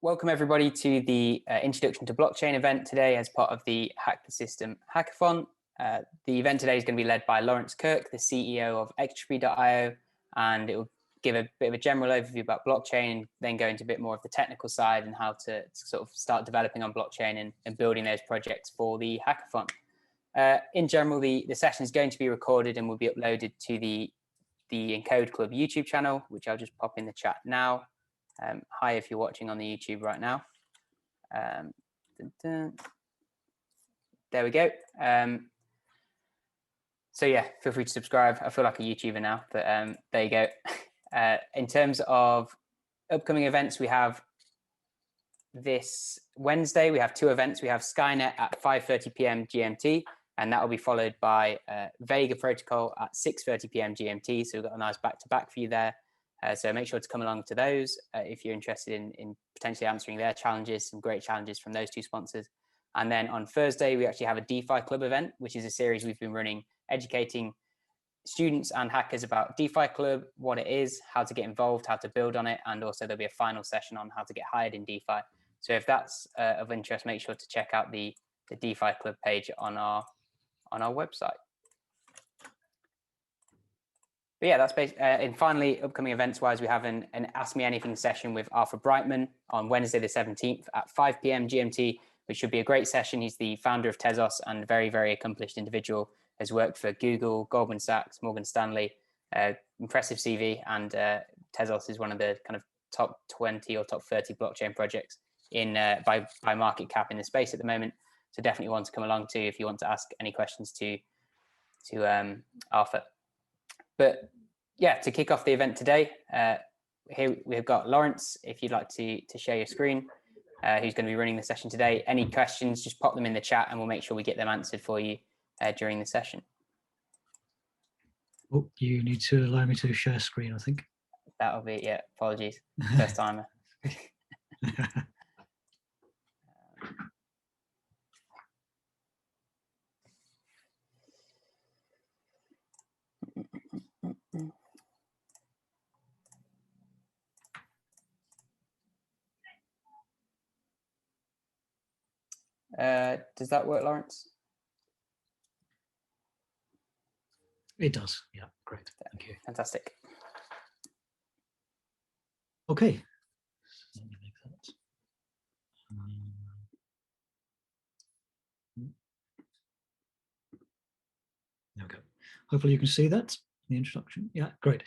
Welcome everybody to the Introduction to Blockchain event today as part of the Hack the System hackathon. The event today is going to be led by Laurence Kirk, the CEO of Xtree.io, and it will give a bit of a general overview about blockchain, then go into a bit more of the technical side and how to sort of start developing on blockchain and building those projects for the hackathon. In general, the session is going to be recorded and will be uploaded to the Encode Club YouTube channel, which I'll just pop in the chat now. Hi, if you're watching on the YouTube right now. There we go. So yeah, feel free to subscribe. I feel like a YouTuber now, but there you go. In terms of upcoming events, we have this Wednesday, we have two events. We have Skynet at 5:30 p.m. GMT, and that will be followed by Vega Protocol at 6:30 p.m. GMT. So we've got a nice back-to-back for you there. So make sure to come along to those if you're interested in potentially answering their challenges, some great challenges from those two sponsors. And then on Thursday, we actually have a DeFi Club event, which is a series we've been running, educating students and hackers about DeFi Club, what it is, how to get involved, how to build on it, and also there'll be a final session on how to get hired in DeFi. So if that's of interest, make sure to check out the DeFi Club page on our website. But yeah, that's basically, and finally, upcoming events-wise, we have an Ask Me Anything session with Arthur Brightman on Wednesday the 17th at 5 p.m. GMT, which should be a great session. He's the founder of Tezos and a very, very accomplished individual, has worked for Google, Goldman Sachs, Morgan Stanley, impressive CV, and Tezos is one of the kind of top 20 or top 30 blockchain projects in by market cap in the space at the moment. So definitely want to come along to if you want to ask any questions to Arthur. But yeah, to kick off the event today, here we've got Laurence, if you'd like to share your screen, who's going to be running the session today. Any questions, just pop them in the chat and we'll make sure we get them answered for you during the session. Oh, you need to allow me to share screen, I think. That'll be, yeah, apologies, first timer. Does that work, Laurence? It does. Yeah, great. Thank you. Fantastic. Okay. Let me make that. There we go. Hopefully you can see that, the introduction. Yeah, great.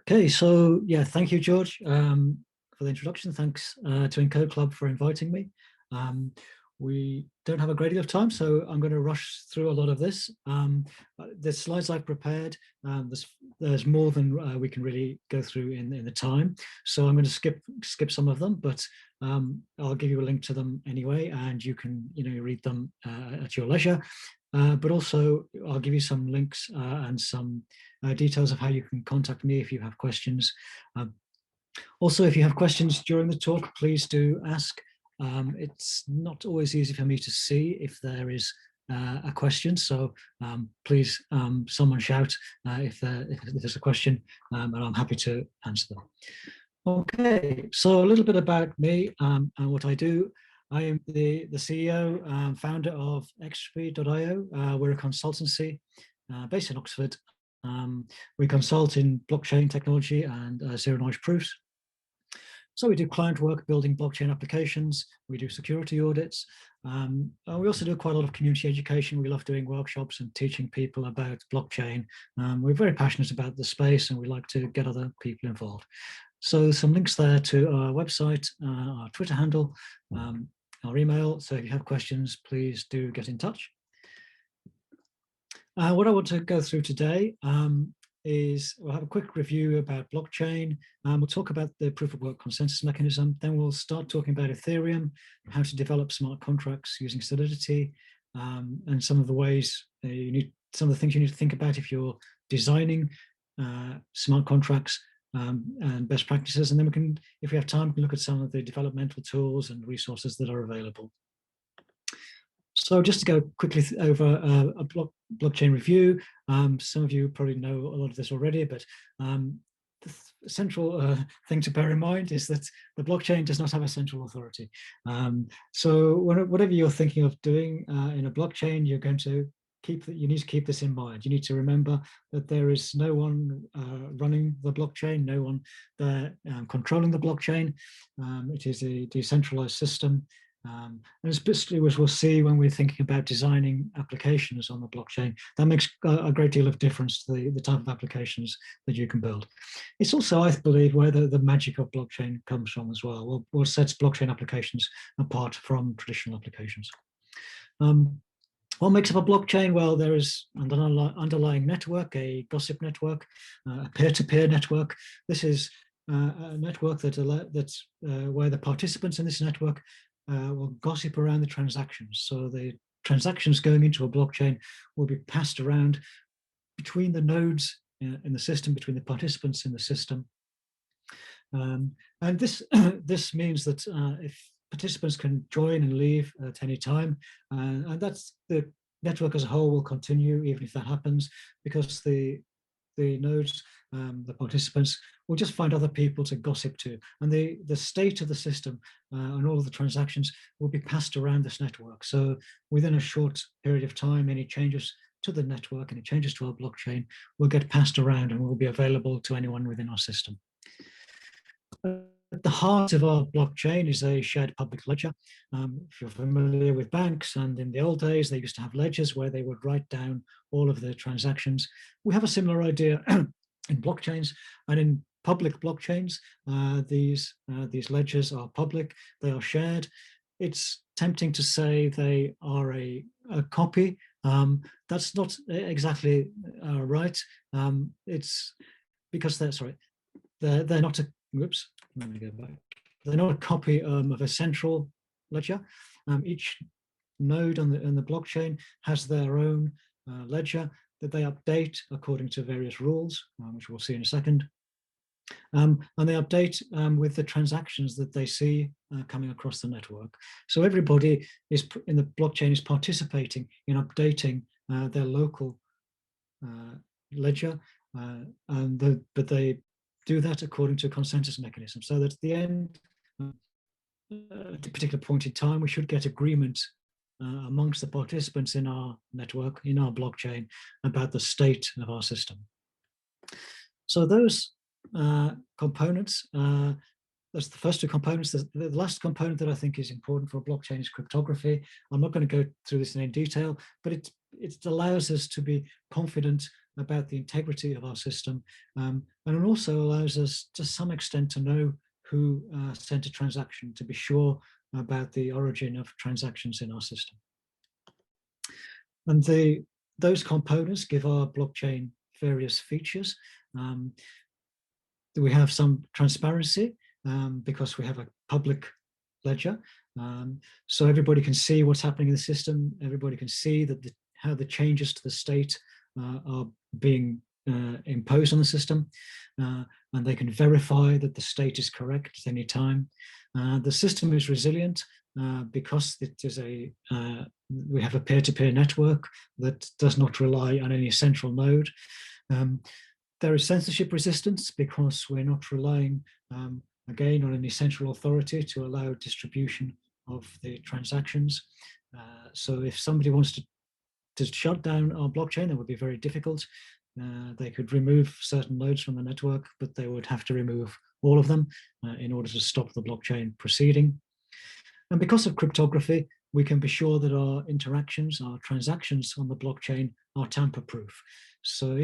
Okay, so yeah, thank you, George, for the introduction. Thanks to Encode Club for inviting me. We don't have a great deal of time, so I'm going to rush through a lot of this. The slides I've prepared, there's more than we can really go through in the time, so I'm going to skip some of them, but I'll give you a link to them anyway, and you can read them at your leisure. But also I'll give you some links and some details of how you can contact me if you have questions. Also, if you have questions during the talk, please do ask. It's not always easy for me to see if there is a question, so please someone shout if there's a question, and I'm happy to answer them. Okay, so a little bit about me and what I do. I am the CEO, founder of Xtree.io. We're a consultancy based in Oxford. We consult in blockchain technology and zero-knowledge proofs. So we do client work building blockchain applications. We do security audits. We also do quite a lot of community education. We love doing workshops and teaching people about blockchain. We're very passionate about the space and we like to get other people involved. So some links there to our website, our Twitter handle, our email. So if you have questions, please do get in touch. What I want to go through today is we'll have a quick review about blockchain. We'll talk about the proof of work consensus mechanism. Then we'll start talking about Ethereum, how to develop smart contracts using Solidity, and some of the ways some of the things you need to think about if you're designing smart contracts, and best practices. And then we can, if we have time, we can look at some of the developmental tools and resources that are available. So just to go quickly over a blockchain review, some of you probably know a lot of this already, but central thing to bear in mind is that the blockchain does not have a central authority. So whatever you're thinking of doing in a blockchain, you're going to you need to keep this in mind. You need to remember that there is no one running the blockchain, no one there controlling the blockchain. It is a decentralized system. And especially as we'll see when we're thinking about designing applications on the blockchain, that makes a great deal of difference to the type of applications that you can build. It's also, I believe, where the magic of blockchain comes from as well. What sets blockchain applications apart from traditional applications. What makes up a blockchain? Well, there is an underlying network, a gossip network, a peer-to-peer network. This is a network that's where the participants in this network will gossip around the transactions. So the transactions going into a blockchain will be passed around between the nodes in the system, between the participants in the system. And this means that if participants can join and leave at any time, and that's the network as a whole will continue even if that happens, because the nodes, the participants will just find other people to gossip to, and the state of the system and all of the transactions will be passed around this network. So within a short period of time, any changes to the network, any changes to our blockchain will get passed around and will be available to anyone within our system. At the heart of our blockchain is a shared public ledger. If you're familiar with banks, and in the old days, they used to have ledgers where they would write down all of their transactions. We have a similar idea in blockchains, and in public blockchains, these ledgers are public, they are shared. It's tempting to say they are a copy. That's not exactly right. It's because they're not a, whoops, let me go back. They're not a copy of a central ledger. Each node on the blockchain has their own ledger that they update according to various rules, which we'll see in a second. And they update with the transactions that they see coming across the network. So everybody in the blockchain is participating in updating their local ledger, but they do that according to a consensus mechanism, so that at the end, at a particular point in time, we should get agreement amongst the participants in our network, in our blockchain, about the state of our system. So those components, that's the first two components. The last component that I think is important for a blockchain is cryptography. I'm not going to go through this in any detail, but it allows us to be confident about the integrity of our system, and it also allows us to some extent to know who sent a transaction, to be sure about the origin of transactions in our system. And those components give our blockchain various features. We have some transparency because we have a public ledger, so everybody can see what's happening in the system. Everybody can see that how the changes to the state are being imposed on the system, and they can verify that the state is correct at any time. The system is resilient because it is we have a peer-to-peer network that does not rely on any central node. There is censorship resistance because we're not relying, again, on any central authority to allow distribution of the transactions. So if somebody wants to shut down our blockchain, that would be very difficult. They could remove certain nodes from the network, but they would have to remove all of them in order to stop the blockchain proceeding. And because of cryptography, we can be sure that our interactions, our transactions on the blockchain are tamper-proof. So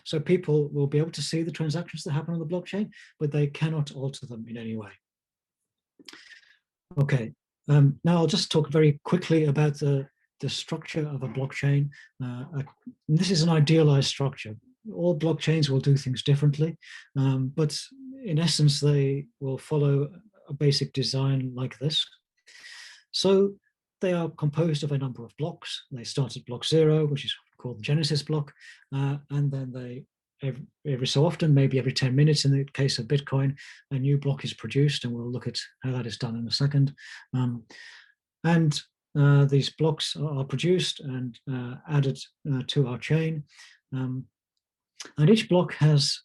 so people will be able to see the transactions that happen on the blockchain, but they cannot alter them in any way. Okay, now I'll just talk very quickly about the structure of a blockchain. This is an idealized structure. All blockchains will do things differently, but in essence, they will follow a basic design like this. So they are composed of a number of blocks. They start at block 0, which is called the Genesis block, and then every so often, maybe every 10 minutes in the case of Bitcoin, a new block is produced, and we'll look at how that is done in a second. These blocks are produced and added to our chain. And each block has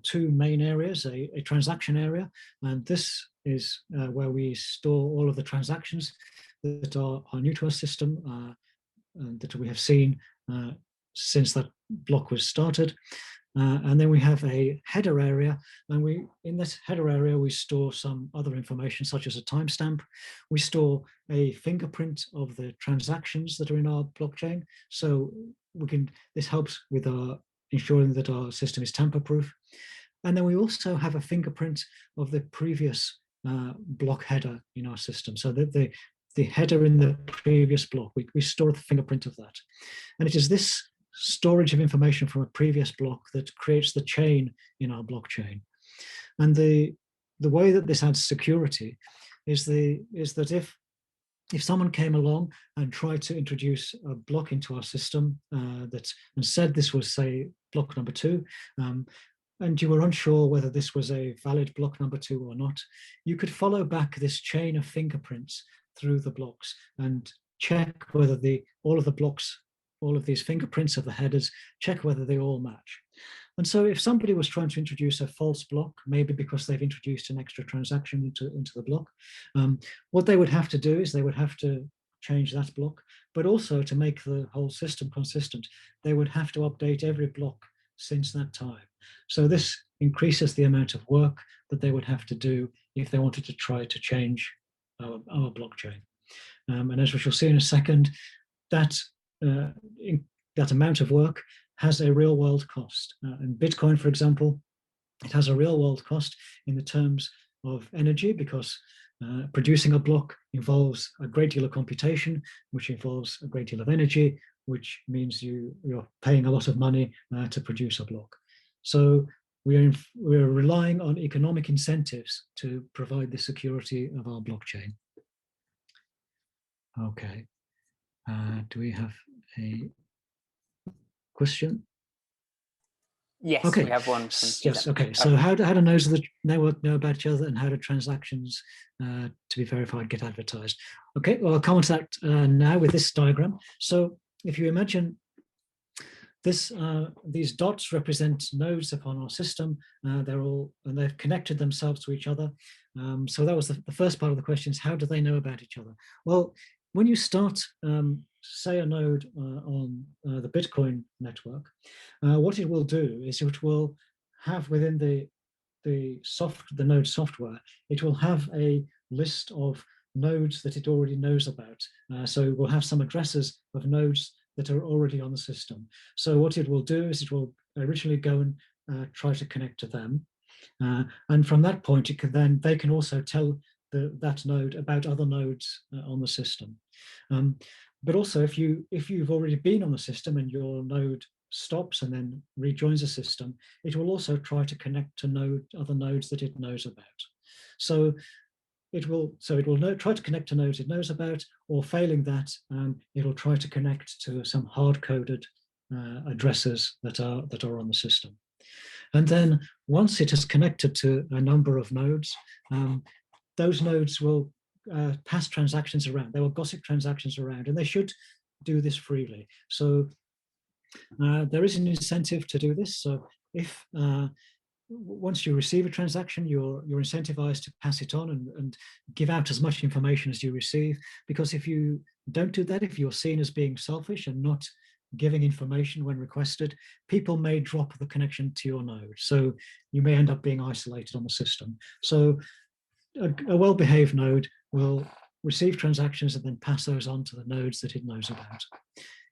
two main areas, a transaction area, and this is where we store all of the transactions that are new to our system, and that we have seen since that block was started. And then we have a header area, and in this header area we store some other information such as a timestamp. We store a fingerprint of the transactions that are in our blockchain, so this helps with ensuring that our system is tamper-proof. And then we also have a fingerprint of the previous block header in our system, so that the header in the previous block, we store the fingerprint of that. And it is this storage of information from a previous block that creates the chain in our blockchain. And the way that this adds security is that if someone came along and tried to introduce a block into our system and said this was, say, block number 2, and you were unsure whether this was a valid block number 2 or not, you could follow back this chain of fingerprints through the blocks and check whether all of these fingerprints of the headers, check whether they all match. And so if somebody was trying to introduce a false block, maybe because they've introduced an extra transaction into the block, what they would have to do is they would have to change that block, but also to make the whole system consistent, they would have to update every block since that time. So this increases the amount of work that they would have to do if they wanted to try to change our blockchain. And as we shall see in a second, that amount of work has a real world cost. In Bitcoin, for example, it has a real world cost in the terms of energy, because producing a block involves a great deal of computation, which involves a great deal of energy, which means you're paying a lot of money to produce a block. So we're relying on economic incentives to provide the security of our blockchain. Okay. Do we have a question? Yes, okay. We have one. Yes, okay. So how do nodes of the network know about each other, and how do transactions to be verified get advertised? Okay, well, I'll come on to that now with this diagram. So if you imagine these dots represent nodes upon our system. They've connected themselves to each other. So that was the first part of the question, is how do they know about each other? Well, when you start, say, a node on the Bitcoin network, what it will do is it will have within the node software, it will have a list of nodes that it already knows about. So we'll have some addresses of nodes that are already on the system. So what it will do is it will originally go and try to connect to them. And from that point, they can also tell that node about other nodes on the system. But also, if you've already been on the system and your node stops and then rejoins the system, it will also try to connect to other nodes that it knows about. So it will try to connect to nodes it knows about, or failing that, it'll try to connect to some hard-coded addresses that are on the system. And then once it has connected to a number of nodes, those nodes will pass transactions around. They will gossip transactions around, and they should do this freely. So there is an incentive to do this. So if once you receive a transaction, you're incentivized to pass it on and give out as much information as you receive. Because if you don't do that, if you're seen as being selfish and not giving information when requested, people may drop the connection to your node. So you may end up being isolated on the system. So a well-behaved node will receive transactions and then pass those on to the nodes that it knows about.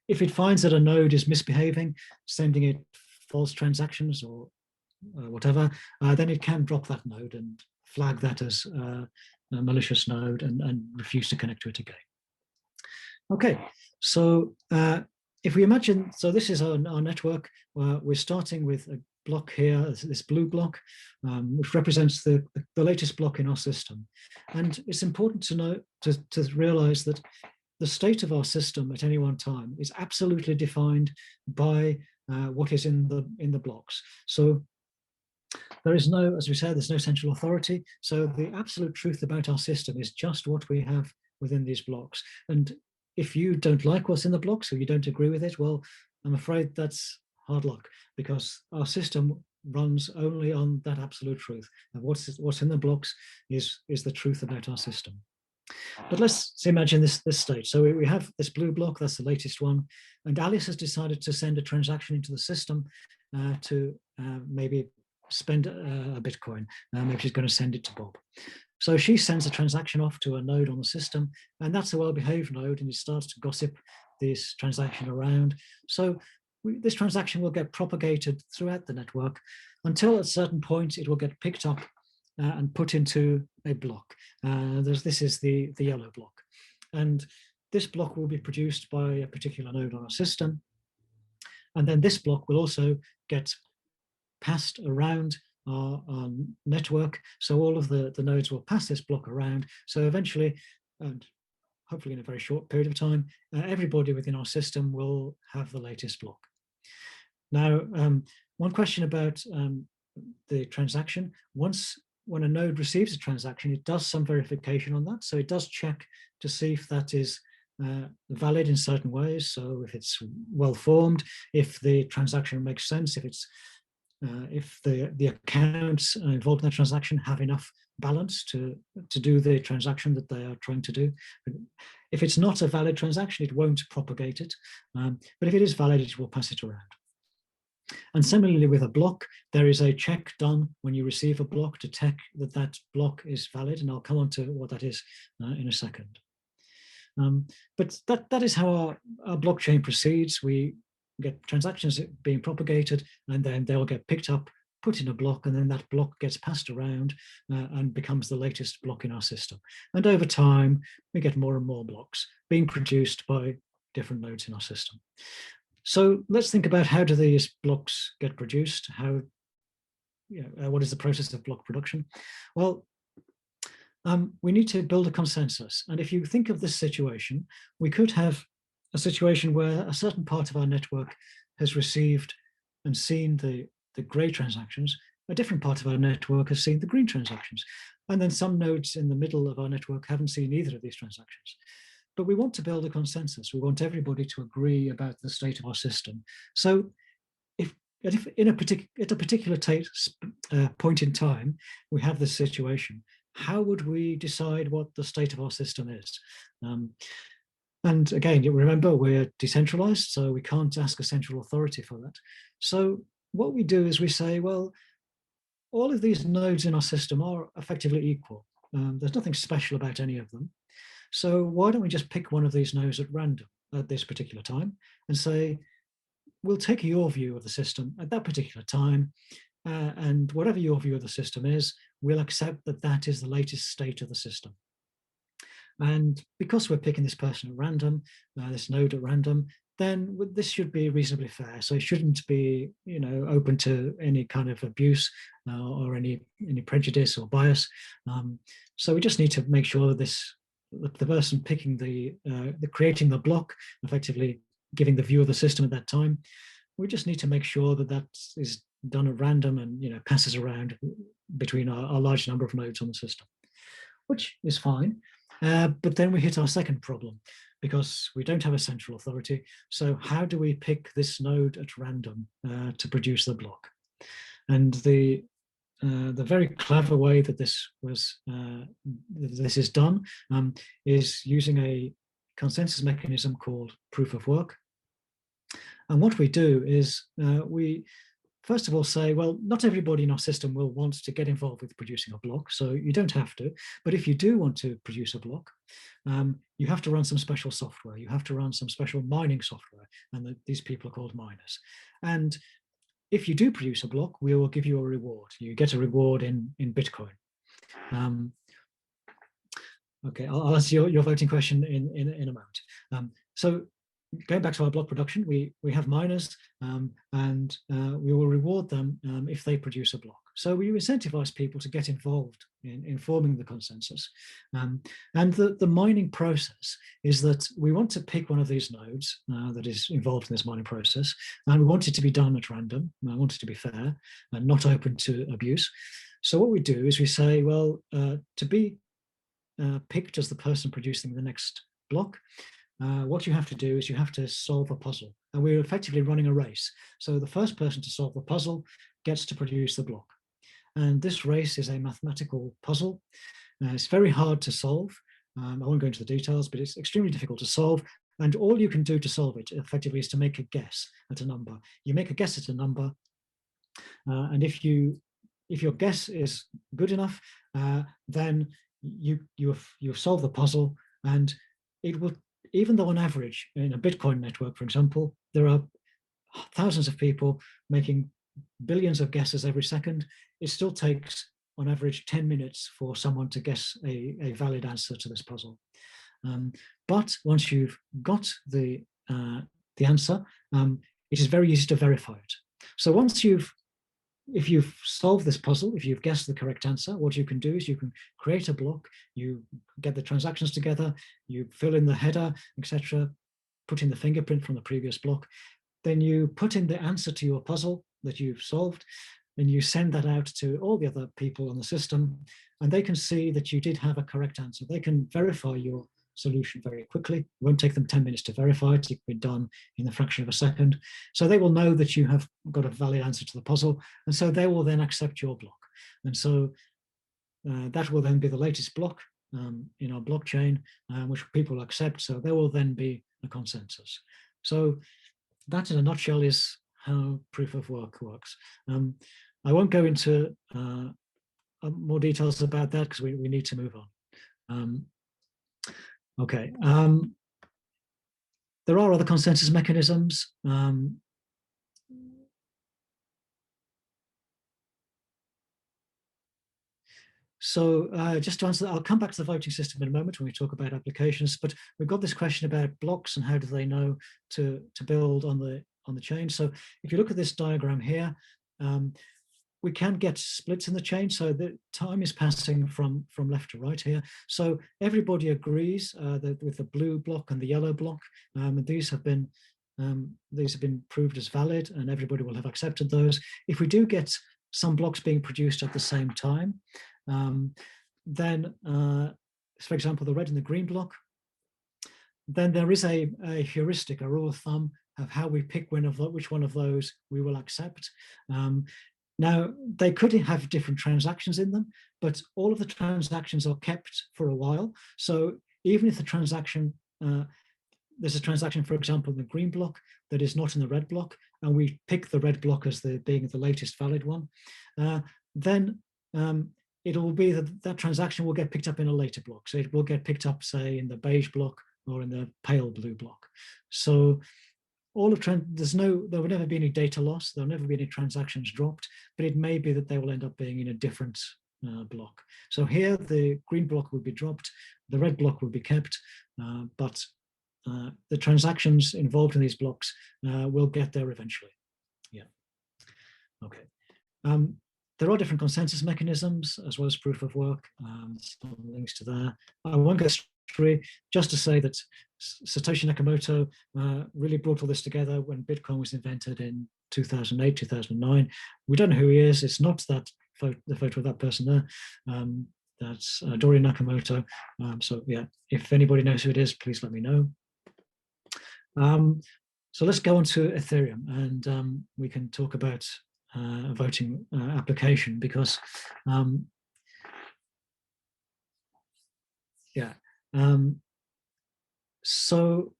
If it finds that a node is misbehaving, sending it false transactions or whatever, then it can drop that node and flag that as a malicious node and refuse to connect to it again. Okay, so if we imagine, so this is our network. We're starting with a block here, this blue block, which represents the latest block in our system. And it's important to know, to realize that the state of our system at any one time is absolutely defined by what is in the blocks. So there is no, as we said, there's no central authority. So the absolute truth about our system is just what we have within these blocks. And if you don't like what's in the blocks or you don't agree with it, well, I'm afraid that's hard luck, because our system runs only on that absolute truth. And what's in the blocks is the truth about our system. But let's imagine this state. So we have this blue block, that's the latest one, and Alice has decided to send a transaction into the system to maybe spend a Bitcoin. Maybe she's going to send it to Bob. So she sends a transaction off to a node on the system, and that's a well-behaved node, and it starts to gossip this transaction around. So this transaction will get propagated throughout the network until at a certain point it will get picked up and put into a block. This is the yellow block. And this block will be produced by a particular node on our system. And then this block will also get passed around our network. So all of the nodes will pass this block around. So eventually, and hopefully in a very short period of time, everybody within our system will have the latest block. Now, one question about the transaction. When a node receives a transaction, it does some verification on that. So it does check to see if that is valid in certain ways. So if it's well formed, if the transaction makes sense, if the accounts involved in the transaction have enough balance to do the transaction that they are trying to do. If it's not a valid transaction, it won't propagate it. But if it is valid, it will pass it around. And similarly with a block, there is a check done when you receive a block to check that that block is valid. And I'll come on to what that is in a second. But that is how our blockchain proceeds. We get transactions being propagated, and then they'll get picked up, put in a block, and then that block gets passed around and becomes the latest block in our system. And over time, we get more and more blocks being produced by different nodes in our system. So let's think about how do these blocks get produced? What is the process of block production? Well, we need to build a consensus. And if you think of this situation, we could have a situation where a certain part of our network has received and seen the gray transactions, a different part of our network has seen the green transactions. And then some nodes in the middle of our network haven't seen either of these transactions. But we want to build a consensus. We want everybody to agree about the state of our system. So if at a particular point in time, we have this situation, how would we decide what the state of our system is? And again, you remember we're decentralized, so we can't ask a central authority for that. So what we do is we say, well, all of these nodes in our system are effectively equal. There's nothing special about any of them. So why don't we just pick one of these nodes at random at this particular time and say, we'll take your view of the system at that particular time, and whatever your view of the system is, we'll accept that that is the latest state of the system. And because we're picking this person at random, this node at random, then this should be reasonably fair. So it shouldn't be, open to any kind of abuse or any prejudice or bias. So we just need to make sure that the person picking creating the block, effectively giving the view of the system at that time, we just need to make sure that that is done at random and passes around between a large number of nodes on the system, which is fine. But then we hit our second problem because we don't have a central authority. So how do we pick this node at random to produce the block? And the very clever way that this is done is using a consensus mechanism called proof of work. And what we do is we first of all say, well, not everybody in our system will want to get involved with producing a block, so you don't have to. But if you do want to produce a block, you have to run some special software. You have to run some special mining software, and these people are called miners. And if you do produce a block, we will give you a reward. You get a reward in Bitcoin. Okay, I'll answer your voting question in a moment. So going back to our block production, we have miners and we will reward them if they produce a block. So we incentivize people to get involved in forming the consensus. And the mining process is that we want to pick one of these nodes that is involved in this mining process, and we want it to be done at random. I want it to be fair and not open to abuse. So what we do is we say, well, to be picked as the person producing the next block, what you have to do is you have to solve a puzzle, and we're effectively running a race. So the first person to solve the puzzle gets to produce the block. And this race is a mathematical puzzle. It's very hard to solve. I won't go into the details, but it's extremely difficult to solve. And all you can do to solve it effectively is to make a guess at a number. You make a guess at a number, and if your guess is good enough, then you've solved the puzzle, and it will, even though on average in a Bitcoin network, for example, there are thousands of people making billions of guesses every second, it still takes on average 10 minutes for someone to guess a valid answer to this puzzle. But once you've got the answer, it is very easy to verify it. So if you've solved this puzzle, if you've guessed the correct answer, what you can do is you can create a block, you get the transactions together, you fill in the header, etc., put in the fingerprint from the previous block, then you put in the answer to your puzzle that you've solved, and you send that out to all the other people on the system, and they can see that you did have a correct answer. They can verify your solution very quickly. It won't take them 10 minutes to verify it. It can be done in a fraction of a second. So they will know that you have got a valid answer to the puzzle, and so they will then accept your block. And so that will then be the latest block in our blockchain, which people accept. So there will then be a consensus. So that in a nutshell is how proof of work works. I won't go into more details about that because we need to move on. Okay. There are other consensus mechanisms. So just to answer that, I'll come back to the voting system in a moment when we talk about applications, but we've got this question about blocks and how do they know to build on the chain. So if you look at this diagram here, we can get splits in the chain. So the time is passing from left to right here. So everybody agrees with the blue block and the yellow block. And these have been proved as valid, and everybody will have accepted those. If we do get some blocks being produced at the same time, then, for example, the red and the green block, then there is a heuristic, a rule of thumb of how we pick which one of those we will accept. Now, they could have different transactions in them, but all of the transactions are kept for a while. So even if the transaction, there's a transaction, for example, in the green block that is not in the red block, and we pick the red block as being the latest valid one, then it will be that transaction will get picked up in a later block. So it will get picked up, say, in the beige block or in the pale blue block. So there will never be any data loss. There'll never be any transactions dropped, but it may be that they will end up being in a different block. So here the green block will be dropped, the red block will be kept, but the transactions involved in these blocks will get there eventually. Yeah. Okay. There are different consensus mechanisms as well as proof of work. Some links to there. I won't go through, just to say that Satoshi Nakamoto really brought all this together when Bitcoin was invented in 2008, 2009. We don't know who he is. It's not the photo of that person there. That's Dorian Nakamoto. So yeah, if anybody knows who it is, please let me know. So let's go on to Ethereum, and we can talk about a voting application, because so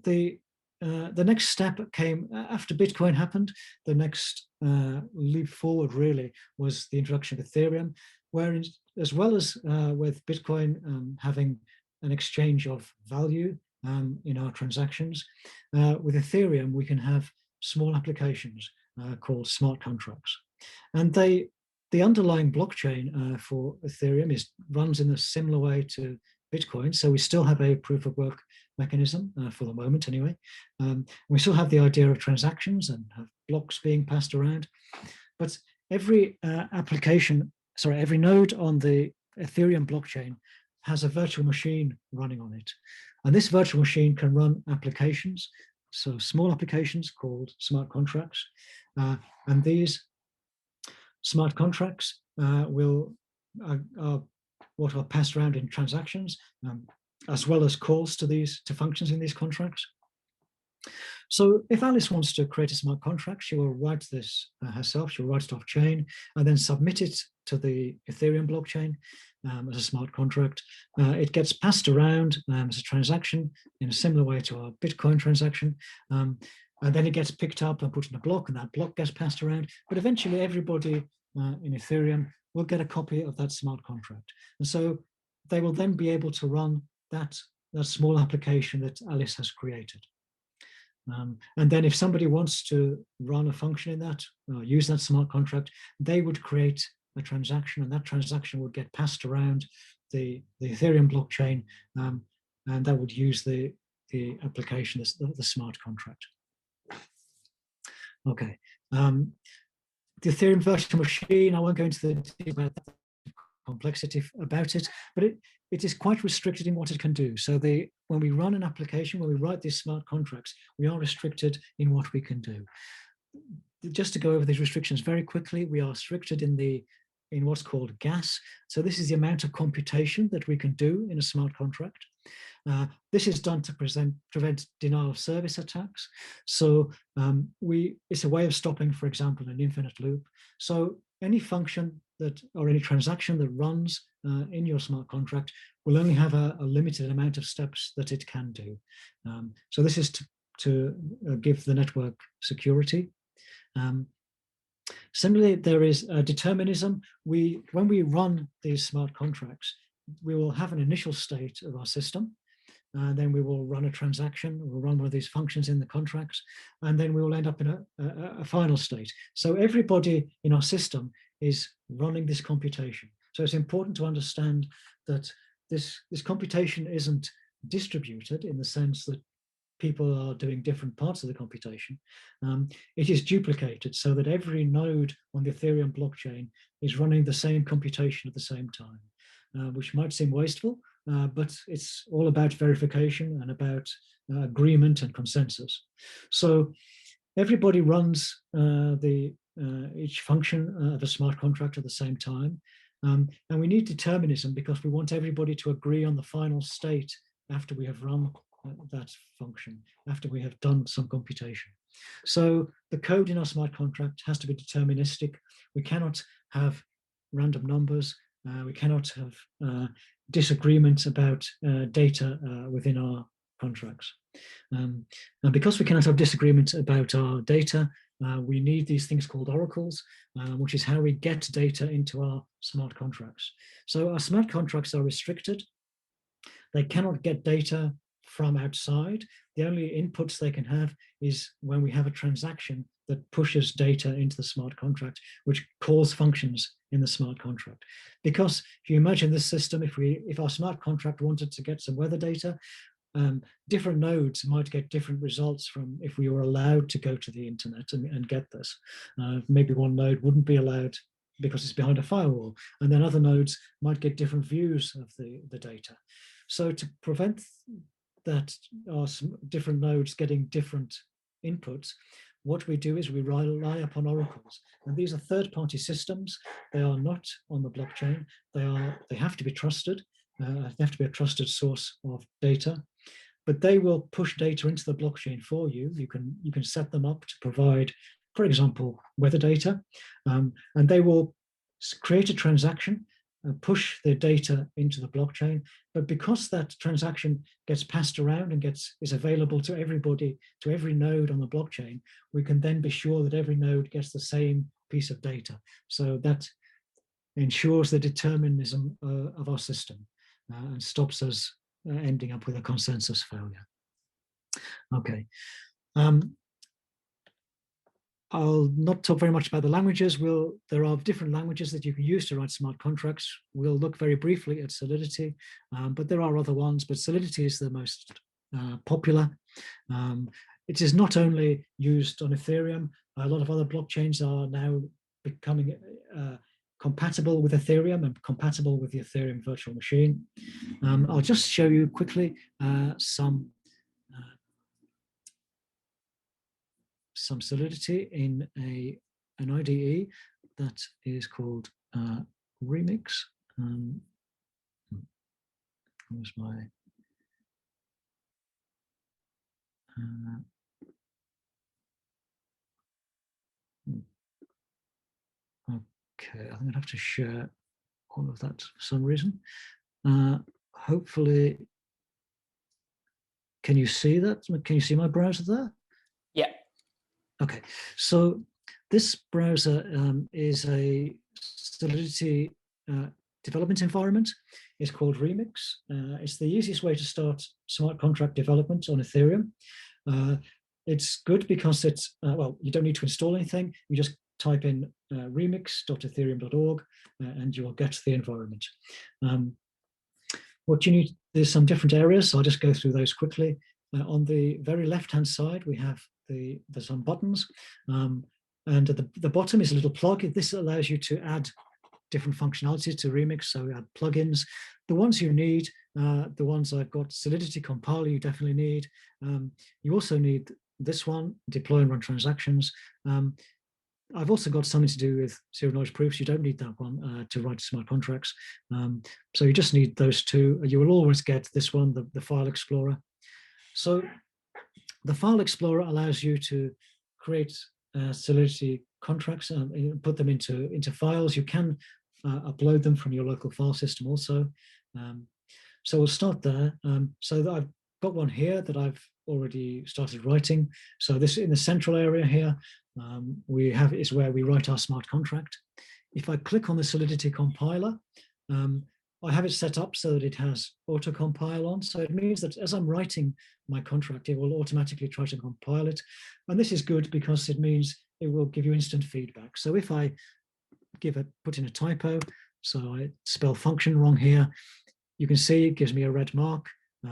the next step came after Bitcoin happened. The next leap forward really was the introduction of Ethereum, where as well as with Bitcoin having an exchange of value in our transactions, with Ethereum we can have small applications called smart contracts, and the underlying blockchain for Ethereum runs in a similar way to Bitcoin. So we still have a proof of work mechanism for the moment anyway. We still have the idea of transactions and have blocks being passed around, but every every node on the Ethereum blockchain has a virtual machine running on it. And this virtual machine can run applications, so small applications called smart contracts. And these smart contracts are what are passed around in transactions, as well as calls to functions in these contracts. So if Alice wants to create a smart contract, she will write this herself. She'll write it off chain and then submit it to the Ethereum blockchain as a smart contract. It gets passed around as a transaction in a similar way to our Bitcoin transaction. And then it gets picked up and put in a block, and that block gets passed around. But eventually everybody in Ethereum will get a copy of that smart contract. And so they will then be able to run that small application that Alice has created. And then if somebody wants to run a function in that, use that smart contract, they would create a transaction, and that transaction would get passed around the Ethereum blockchain, and that would use the application, the smart contract. Okay. The Ethereum virtual machine, I won't go into the complexity about it, but it is quite restricted in what it can do. So when we run an application, when we write these smart contracts, we are restricted in what we can do. Just to go over these restrictions very quickly, we are restricted in what's called gas. So this is the amount of computation that we can do in a smart contract. This is done to prevent denial of service attacks. So it's a way of stopping, for example, an infinite loop. So any function or any transaction that runs in your smart contract will only have a limited amount of steps that it can do. So this is to give the network security. Similarly, there is determinism. When we run these smart contracts, we will have an initial state of our system. Then we will run a transaction, we'll run one of these functions in the contracts, and then we will end up in a final state. So everybody in our system is running this computation. So it's important to understand that this computation isn't distributed in the sense that people are doing different parts of the computation. It is duplicated so that every node on the Ethereum blockchain is running the same computation at the same time, which might seem wasteful, but it's all about verification and about agreement and consensus. So everybody runs each function of a smart contract at the same time. And we need determinism because we want everybody to agree on the final state after we have run that function, after we have done some computation. So the code in our smart contract has to be deterministic. We cannot have random numbers. We cannot have disagreements about data within our contracts. And because we cannot have disagreements about our data, we need these things called oracles, which is how we get data into our smart contracts. So our smart contracts are restricted. They cannot get data from outside. The only inputs they can have is when we have a transaction that pushes data into the smart contract, which calls functions in the smart contract. Because if you imagine this system, if our smart contract wanted to get some weather data, different nodes might get different results from if we were allowed to go to the internet and get this. Maybe one node wouldn't be allowed because it's behind a firewall, and then other nodes might get different views of the data. So to prevent that our different nodes getting different inputs, what we do is we rely upon oracles. And these are third-party systems. They are not on the blockchain. They have to be trusted. They have to be a trusted source of data. But they will push data into the blockchain for you. You can set them up to provide, for example, weather data. And they will create a transaction and push the data into the blockchain. But because that transaction gets passed around and is available to everybody, to every node on the blockchain, we can then be sure that every node gets the same piece of data. So that ensures the determinism of our system and stops us ending up with a consensus failure. Okay. I'll not talk very much about the languages. There are different languages that you can use to write smart contracts. We'll look very briefly at Solidity, but there are other ones, but Solidity is the most popular. It is not only used on Ethereum. A lot of other blockchains are now becoming compatible with Ethereum and compatible with the Ethereum virtual machine. I'll just show you quickly some Solidity in an IDE that is called Remix. Where's my Okay, I'm gonna have to share all of that for some reason. Hopefully, can you see that? Can you see my browser there? Yeah. Okay, so this browser is a Solidity development environment. It's called Remix. It's the easiest way to start smart contract development on Ethereum. It's good because it's, well, you don't need to install anything. You just type in remix.ethereum.org and you will get the environment. What you need, there's some different areas, so I'll just go through those quickly. On the very left-hand side, we have there's some buttons, and at the bottom is a little plug. This allows you to add different functionalities to Remix, so add plugins. The ones you need, the ones I've got, Solidity Compiler you definitely need. You also need this one, deploy and run transactions. I've also got something to do with zero knowledge proofs. You don't need that one to write smart contracts. So you just need those two. You will always get this one, the File Explorer. So the File Explorer allows you to create Solidity contracts and put them into files. You can upload them from your local file system also. So we'll start there. So I've got one here that I've already started writing. So this in the central area here, we have is where we write our smart contract. If I click on the Solidity compiler, I have it set up so that it has auto compile on. So it means that as I'm writing my contract, it will automatically try to compile it. And this is good because it means it will give you instant feedback. So if I put in a typo, so I spell function wrong here, you can see it gives me a red mark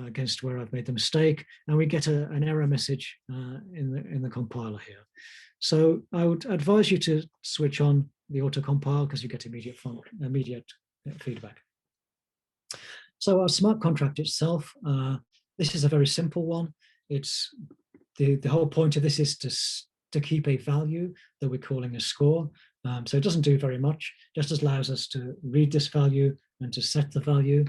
against where I've made the mistake, and we get an error message in the compiler here. So I would advise you to switch on the auto compile because you get immediate feedback. So our smart contract itself, this is a very simple one. It's the whole point of this is to keep a value that we're calling a score. So it doesn't do very much, just allows us to read this value and to set the value.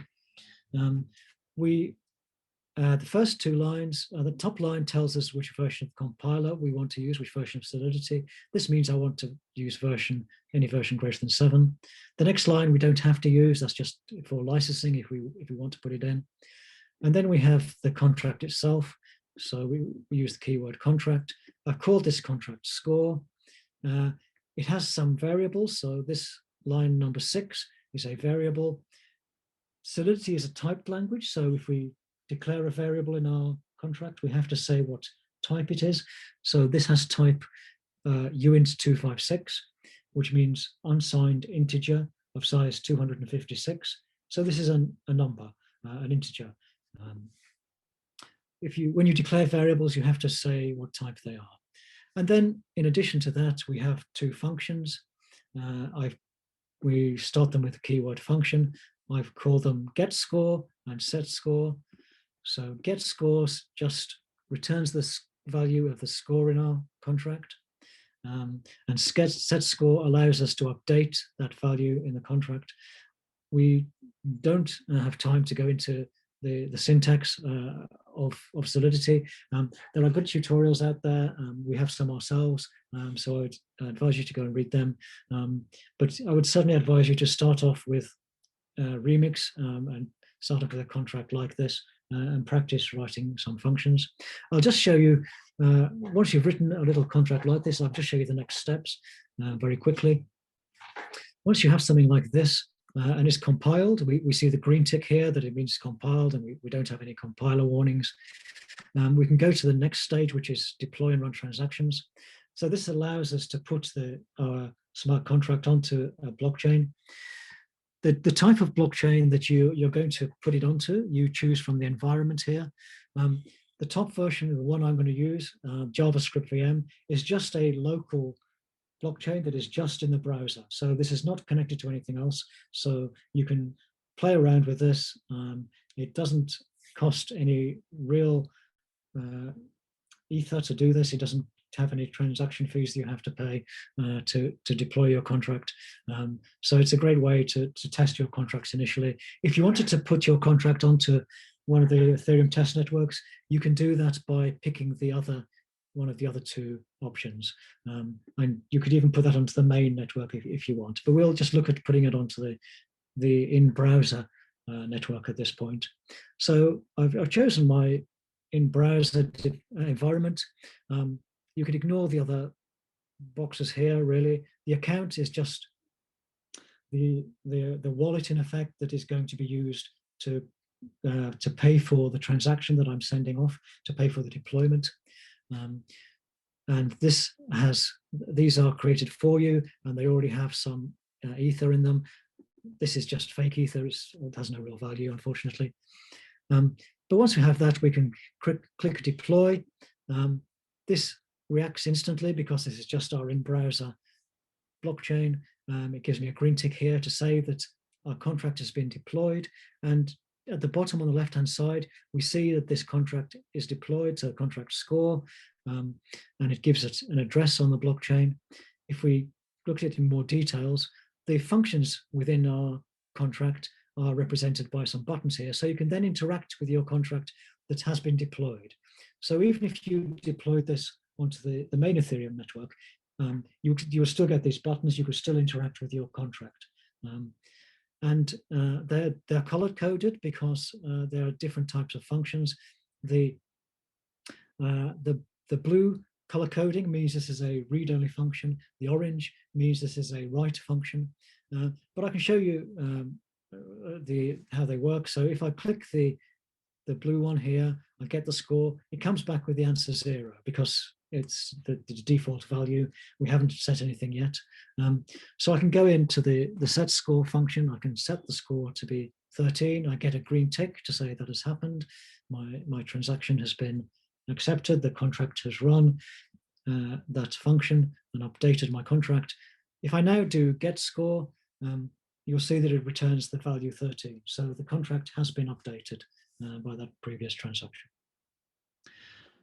The first two lines, the top line tells us which version of compiler we want to use, which version of Solidity. This means I want to use any version greater than 7. The next line we don't have to use, that's just for licensing if we want to put it in. And then we have the contract itself. So we use the keyword contract. I've called this contract score. It has some variables. So this line number 6 is a variable. Solidity is a typed language. So if we declare a variable in our contract, we have to say what type it is. So this has type uint256, which means unsigned integer of size 256. So this is a number, an integer. When you declare variables, you have to say what type they are. And then in addition to that, we have two functions. We start them with a keyword function. I've called them getScore and setScore. So getScores just returns the value of the score in our contract. And setScore allows us to update that value in the contract. We don't have time to go into the syntax of Solidity. There are good tutorials out there. We have some ourselves, so I would advise you to go and read them. But I would certainly advise you to start off with Remix and start off with a contract like this and practice writing some functions. I'll just show you, once you've written a little contract like this, I'll just show you the next steps very quickly. Once you have something like this, and it's compiled, we see the green tick here that it means it's compiled, and we don't have any compiler warnings. We can go to the next stage, which is deploy and run transactions. So this allows us to put our smart contract onto a blockchain. The type of blockchain that you're going to put it onto, you choose from the environment here. The top version, the one I'm going to use, JavaScript VM, is just a local blockchain that is just in the browser. So this is not connected to anything else. So you can play around with this. It doesn't cost any real ether to do this. It doesn't have any transaction fees that you have to pay to deploy your contract. So it's a great way to test your contracts initially. If you wanted to put your contract onto one of the Ethereum test networks, you can do that by picking the other one of the other two options. And you could even put that onto the main network if you want, but we'll just look at putting it onto the in-browser network at this point. So I've chosen my in-browser environment. You could ignore the other boxes here, really. The account is just the wallet, in effect, that is going to be used to pay for the transaction that I'm sending off, to pay for the deployment. And these are created for you, and they already have some ether in them. This is just fake ether. It has no real value, unfortunately. But once we have that, we can click deploy. This reacts instantly because this is just our in-browser blockchain. It gives me a green tick here to say that our contract has been deployed. And at the bottom on the left-hand side, we see that this contract is deployed, so contract score, and it gives it an address on the blockchain. If we look at it in more details, the functions within our contract are represented by some buttons here. So you can then interact with your contract that has been deployed. So even if you deployed this onto the main Ethereum network, you will still get these buttons. You could still interact with your contract. And they're color coded because there are different types of functions. The blue color coding means this is a read-only function. The orange means this is a write function. But I can show you how they work. So if I click the blue one here, I get the score. It comes back with the answer 0 because it's the default value. We haven't set anything yet. So I can go into the set score function. I can set the score to be 13. I get a green tick to say that has happened. My transaction has been accepted. The contract has run that function and updated my contract. If I now do get score, you'll see that it returns the value 13. So the contract has been updated by that previous transaction.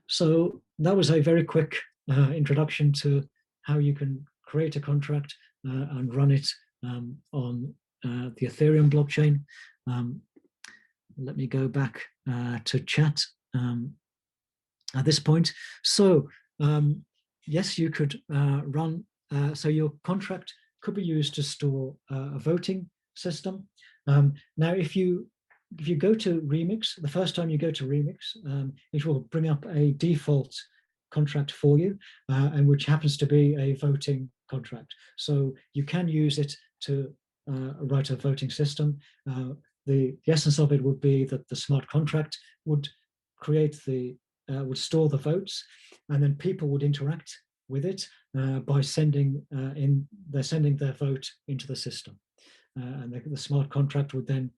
So that was a very quick introduction to how you can create a contract and run it on the Ethereum blockchain. Let me go back to chat at this point. So yes, you could run, so your contract could be used to store a voting system. Now, if you go to Remix, the first time you go to Remix, it will bring up a default contract for you, and which happens to be a voting contract. So you can use it to write a voting system. The essence of it would be that the smart contract would create would store the votes, and then people would interact with it by sending their vote into the system. And the smart contract would then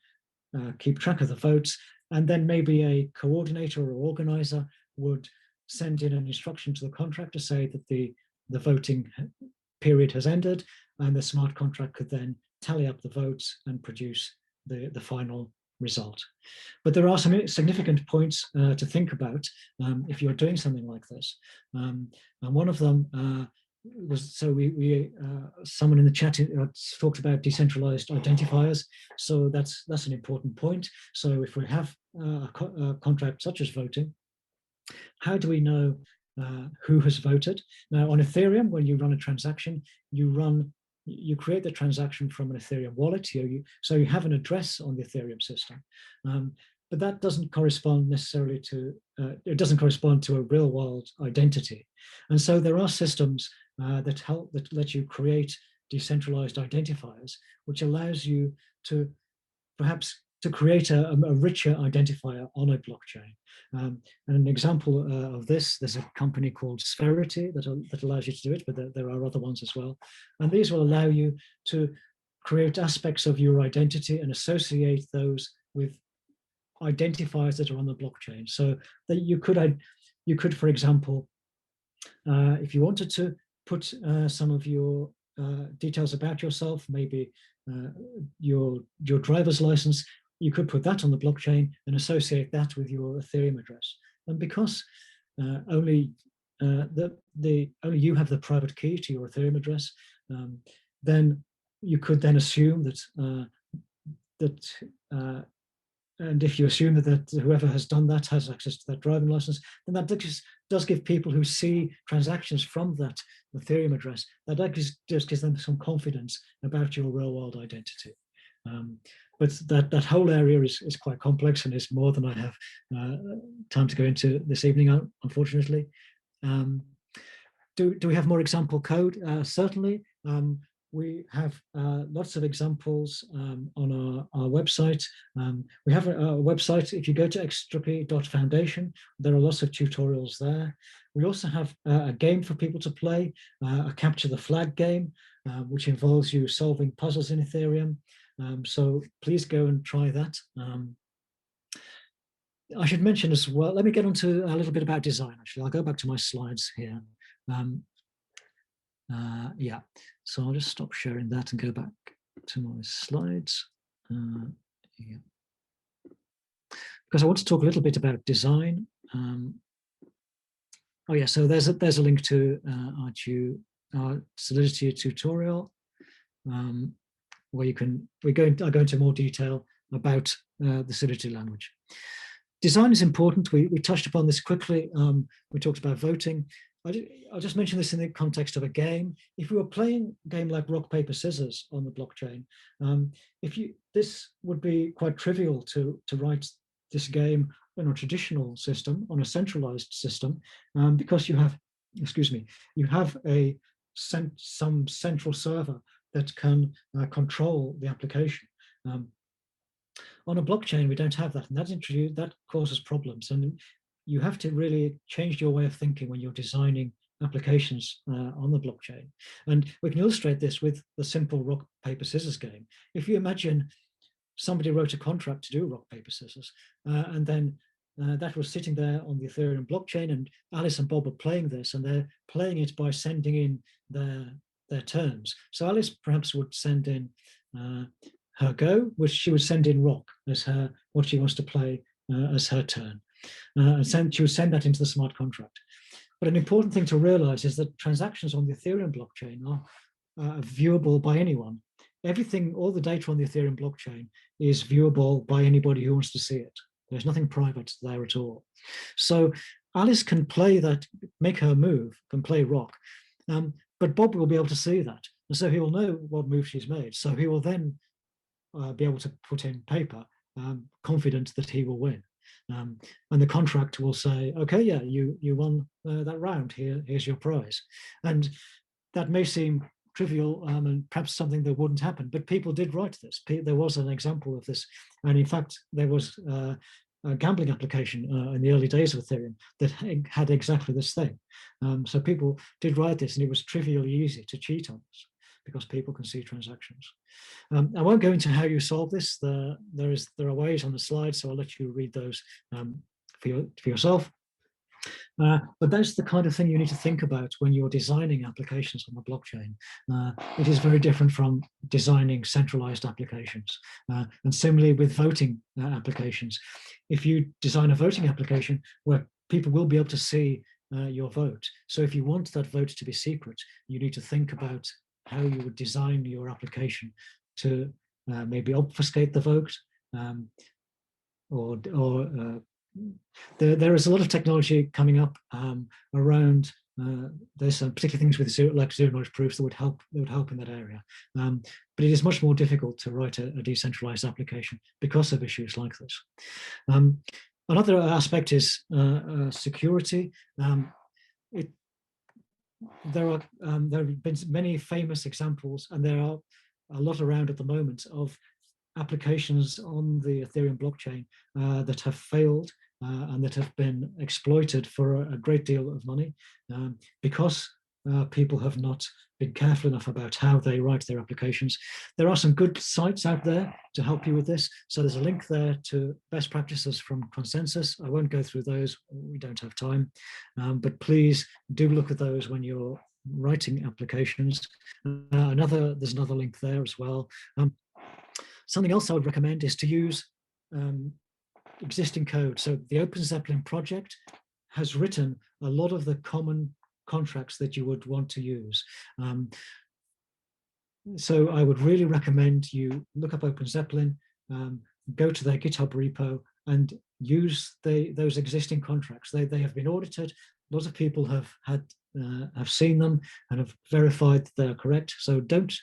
keep track of the votes, and then maybe a coordinator or organizer would send in an instruction to the contract to say that the voting period has ended, and the smart contract could then tally up the votes and produce the final result. But there are some significant points to think about if you're doing something like this. And one of them was, so someone in the chat talked about decentralized identifiers. So that's an important point. So if we have a contract such as voting, how do we know who has voted? Now on Ethereum, when you run a transaction, you create the transaction from an Ethereum wallet. So you have an address on the Ethereum system, but that doesn't correspond necessarily to, it doesn't correspond to a real world identity. And so there are systems that let you create decentralized identifiers, which allows you to perhaps to create a richer identifier on a blockchain. And an example of this, there's a company called Spherity that allows you to do it, but there are other ones as well. And these will allow you to create aspects of your identity and associate those with identifiers that are on the blockchain. So that you could, for example, if you wanted to put some of your details about yourself, maybe your driver's license, you could put that on the blockchain and associate that with your Ethereum address. And because only you have the private key to your Ethereum address, then you could then assume that and if you assume that whoever has done that has access to that driving license, then that does give people who see transactions from that Ethereum address, just gives them some confidence about your real world identity. But that whole area is quite complex and is more than I have time to go into this evening, unfortunately. Do we have more example code? Certainly. We have lots of examples on our website. We have a website. If you go to xtrp.foundation, there are lots of tutorials there. We also have a game for people to play, a capture the flag game, which involves you solving puzzles in Ethereum. So please go and try that. I should mention as well, let me get on to a little bit about design, actually. I'll go back to my slides here. Yeah, so I'll just stop sharing that and go back to my slides. Yeah. Because I want to talk a little bit about design. Oh yeah, so there's a link to our Solidity tutorial, where I go into more detail about the Solidity language. Design is important. We touched upon this quickly. We talked about voting. I'll just mention this in the context of a game. If you were playing a game like rock, paper, scissors on the blockchain, this would be quite trivial to write this game in a traditional system, on a centralized system, because you have, you have some central server that can control the application. On a blockchain, we don't have that, and that causes problems. And you have to really change your way of thinking when you're designing applications on the blockchain. And we can illustrate this with the simple rock, paper, scissors game. If you imagine somebody wrote a contract to do rock, paper, scissors, and then that was sitting there on the Ethereum blockchain, and Alice and Bob are playing this, and they're playing it by sending in their turns. So Alice perhaps would send in her go, which she would send in rock as what she wants to play as her turn. And she would send that into the smart contract. But an important thing to realize is that transactions on the Ethereum blockchain are viewable by anyone. Everything, all the data on the Ethereum blockchain is viewable by anybody who wants to see it. There's nothing private there at all. So Alice can play that, make her move, can play rock, but Bob will be able to see that. And so he will know what move she's made. So he will then be able to put in paper, confident that he will win. And the contract will say, okay, yeah, you won that round, here's your prize. And that may seem trivial and perhaps something that wouldn't happen, but people did write this. There was an example of this. And in fact, there was a gambling application in the early days of Ethereum that had exactly this thing. So people did write this, and it was trivially easy to cheat on this, because people can see transactions. I won't go into how you solve this. There are ways on the slide, so I'll let you read those for yourself. But that's the kind of thing you need to think about when you're designing applications on the blockchain. It is very different from designing centralized applications. And similarly with voting applications. If you design a voting application where people will be able to see your vote, so if you want that vote to be secret, you need to think about how you would design your application to maybe obfuscate the vote, or there is a lot of technology coming up around there's some particular things with zero knowledge proofs that would help in that area. But it is much more difficult to write a decentralized application because of issues like this. Another aspect is security. There have been many famous examples, and there are a lot around at the moment, of applications on the Ethereum blockchain that have failed and that have been exploited for a great deal of money because people have not been careful enough about how they write their applications. There are some good sites out there to help you with this. So there's a link there to best practices from Consensus. I won't go through those, we don't have time, but please do look at those when you're writing applications. There's another link there as well. Something else I would recommend is to use existing code. So the Open Zeppelin project has written a lot of the common contracts that you would want to use. So I would really recommend you look up Open Zeppelin, go to their GitHub repo and use those existing contracts. They have been audited. Lots of people have seen them and have verified they're correct. So don't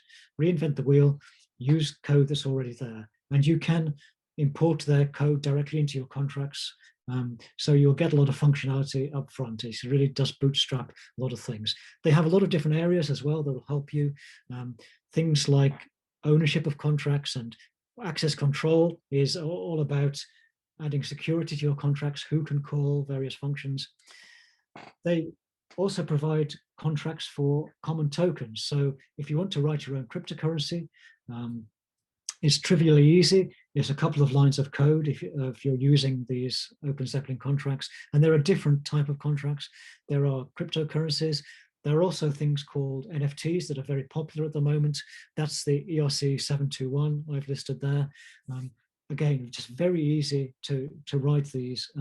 reinvent the wheel. Use code that's already there, and you can import their code directly into your contracts. So you'll get a lot of functionality up front. It really does bootstrap a lot of things. They have a lot of different areas as well that will help you. Things like ownership of contracts and access control is all about adding security to your contracts, who can call various functions. They also provide contracts for common tokens. So if you want to write your own cryptocurrency, it's trivially easy. There's a couple of lines of code if you're using these Open Zeppelin contracts, and there are different type of contracts. There are cryptocurrencies. There are also things called NFTs that are very popular at the moment. That's the ERC 721 I've listed there. Again, just very easy to write these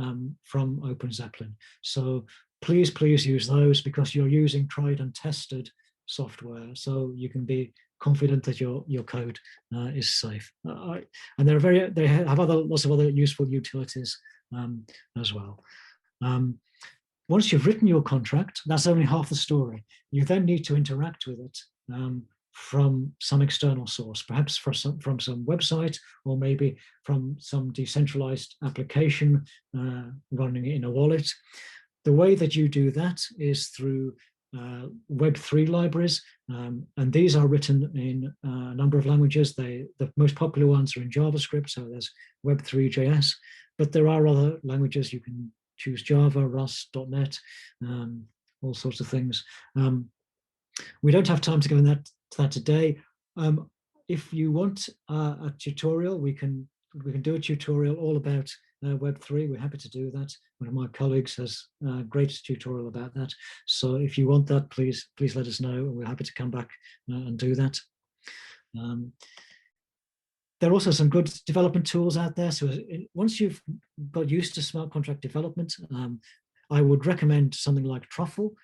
from Open Zeppelin. So please use those, because you're using tried and tested software. So you can be confident that your code is safe. And they have lots of other useful utilities as well. Once you've written your contract, that's only half the story. You then need to interact with it from some external source, perhaps from some website, or maybe from some decentralized application running in a wallet. The way that you do that is through Web3 libraries, and these are written in a number of languages. The most popular ones are in JavaScript, so there's Web3.js, but there are other languages. You can choose Java, Rust, .NET, all sorts of things. We don't have time to go into that today. If you want a tutorial, we can do a tutorial all about Web3. We're happy to do that. One of my colleagues has a great tutorial about that. So if you want that, please let us know. We're happy to come back and do that. There are also some good development tools out there. So once you've got used to smart contract development, I would recommend something like Truffle.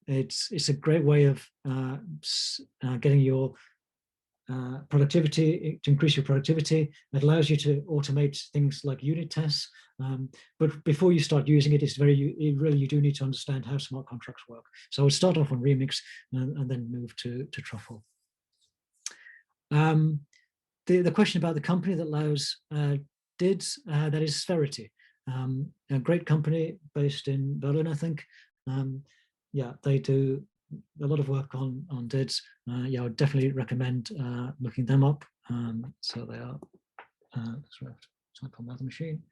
It's a great way of getting your productivity, to increase your productivity. It allows you to automate things like unit tests. But before you start using it, you do need to understand how smart contracts work. So I would start off on Remix and then move to Truffle. The question about the company that allows DIDs, that is Spherity, a great company based in Berlin, I think. Yeah, they do a lot of work on DIDs. Yeah, I would definitely recommend looking them up. So they are, let's type on the other machine.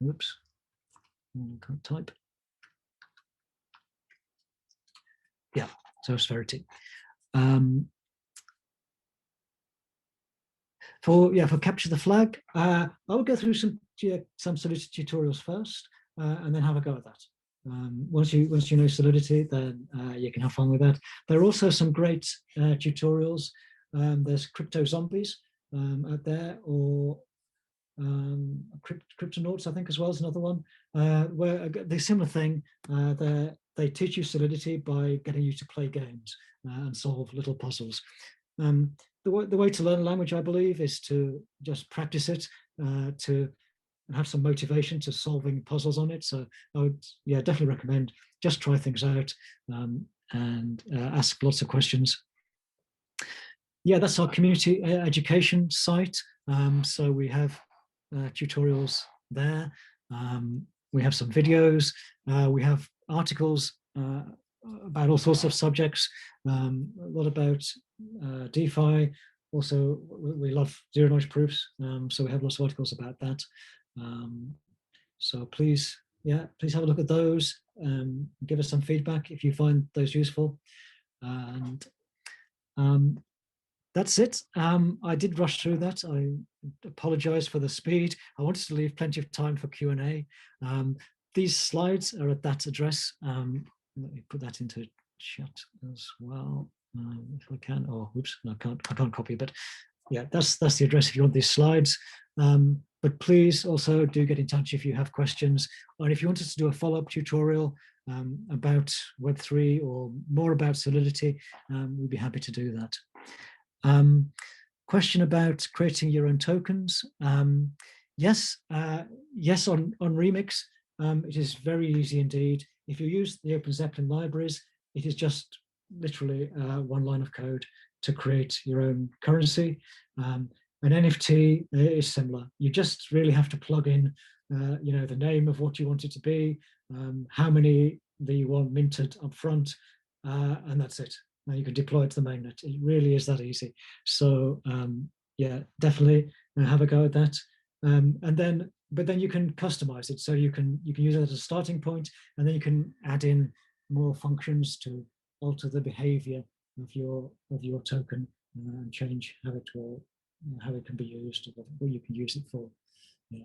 Oops, can't type. Yeah, so Spherity. For capture the flag, I will go through some Solidity tutorials first, and then have a go at that. Once you know Solidity, then you can have fun with that. There are also some great tutorials. There's Crypto Zombies out there, or Cryptonauts, I think, as well as another one, where the similar thing. They teach you Solidity by getting you to play games and solve little puzzles. The way to learn a language, I believe, is to just practice it, to have some motivation to solving puzzles on it. So I would, definitely recommend just try things out and ask lots of questions. Yeah, that's our community education site. So we have tutorials there. We have some videos. We have articles about all sorts of subjects, a lot about DeFi. Also, we love zero knowledge proofs, so we have lots of articles about that. So please have a look at those. Give us some feedback if you find those useful. And that's it. I did rush through that. I apologize for the speed. I wanted to leave plenty of time for Q&A. These slides are at that address. Let me put that into chat as well, if I can. Oh, oops, no, I can't copy, but yeah, that's the address if you want these slides. But please also do get in touch if you have questions, or if you want us to do a follow-up tutorial, about Web3 or more about Solidity, we'd be happy to do that. Question about creating your own tokens. Yes, yes, on Remix, it is very easy indeed. If you use the Open Zeppelin libraries, it is just literally one line of code to create your own currency. An NFT is similar. You just really have to plug in, the name of what you want it to be, how many that you want minted up front, and that's it. Now you can deploy it to the mainnet. It really is that easy. So yeah, definitely have a go at that. But then you can customize it. So you can use it as a starting point, and then you can add in more functions to alter the behavior of your token and change how it will, how it can be used, or what you can use it for. Yeah.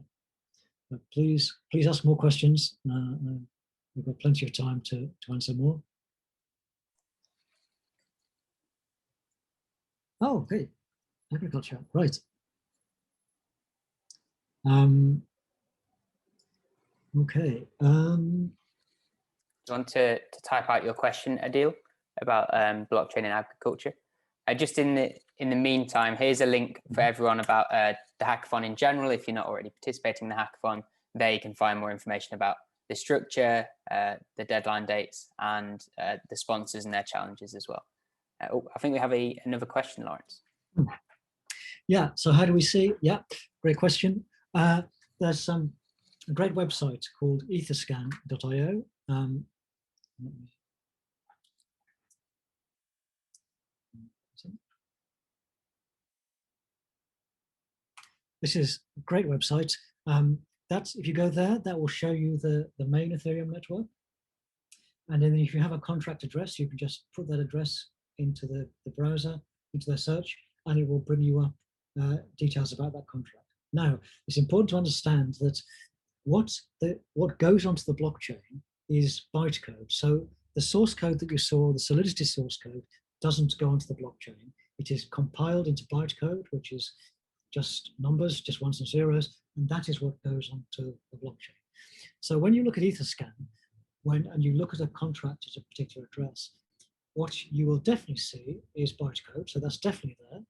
But please ask more questions. We've got plenty of time to answer more. Oh, okay. Agriculture, right. Okay. Do you want to type out your question, Adil, about blockchain and agriculture? Just in the meantime, here's a link for everyone about the hackathon in general. If you're not already participating in the hackathon, there you can find more information about the structure, the deadline dates, and the sponsors and their challenges as well. I think we have another question, Laurence. Yeah, so how do we see? Yeah, great question. There's a great website called etherscan.io. This is a great website. That's, if you go there, that will show you the main Ethereum network. And then if you have a contract address, you can just put that address into the browser, into the search, and it will bring you up details about that contract. Now, it's important to understand that what goes onto the blockchain is bytecode. So the source code that you saw, the Solidity source code, doesn't go onto the blockchain. It is compiled into bytecode, which is just numbers, just ones and zeros, and that is what goes onto the blockchain. So when you look at Etherscan, and you look at a contract at a particular address, what you will definitely see is bytecode, so that's definitely there.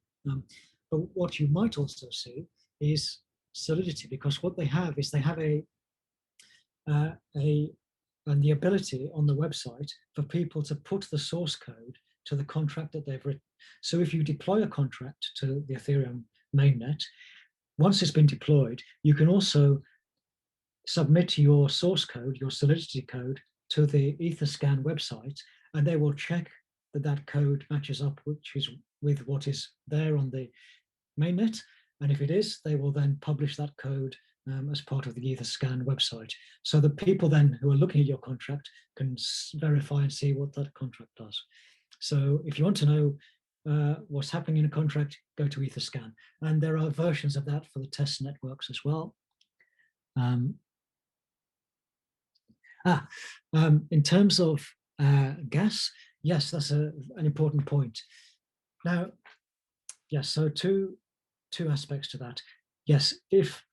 But what you might also see is Solidity, because what they have is they have and the ability on the website for people to put the source code to the contract that they've written. So if you deploy a contract to the Ethereum mainnet, once it's been deployed, you can also submit your source code, your Solidity code, to the Etherscan website, and they will check that that code matches up with what is there on the mainnet. And if it is, they will then publish that code as part of the Etherscan website. So the people then who are looking at your contract can verify and see what that contract does. So if you want to know what's happening in a contract, go to Etherscan. And there are versions of that for the test networks as well. In terms of gas, yes, that's an important point. Now, yes, so two aspects to that. Yes, if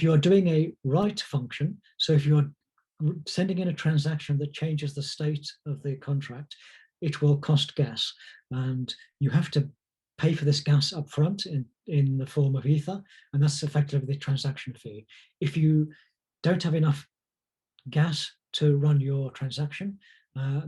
you are doing a write function, so if you're sending in a transaction that changes the state of the contract, it will cost gas, and you have to pay for this gas up front in the form of Ether, and that's effectively the transaction fee. If you don't have enough gas to run your transaction,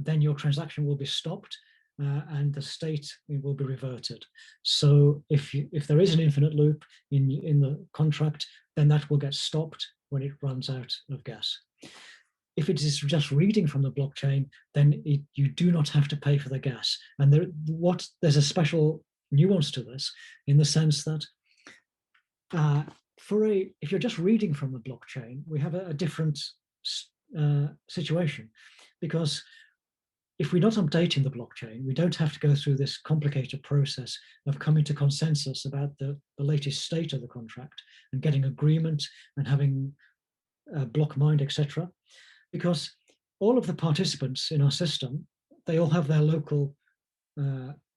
then your transaction will be stopped and the state will be reverted. So if there is an infinite loop in the contract, then that will get stopped when it runs out of gas. If it is just reading from the blockchain, then you do not have to pay for the gas. And there's a special nuance to this, in the sense that if you're just reading from the blockchain, we have a different situation, because if we're not updating the blockchain, we don't have to go through this complicated process of coming to consensus about the latest state of the contract and getting agreement and having block mined, etc. Because all of the participants in our system, they all have their local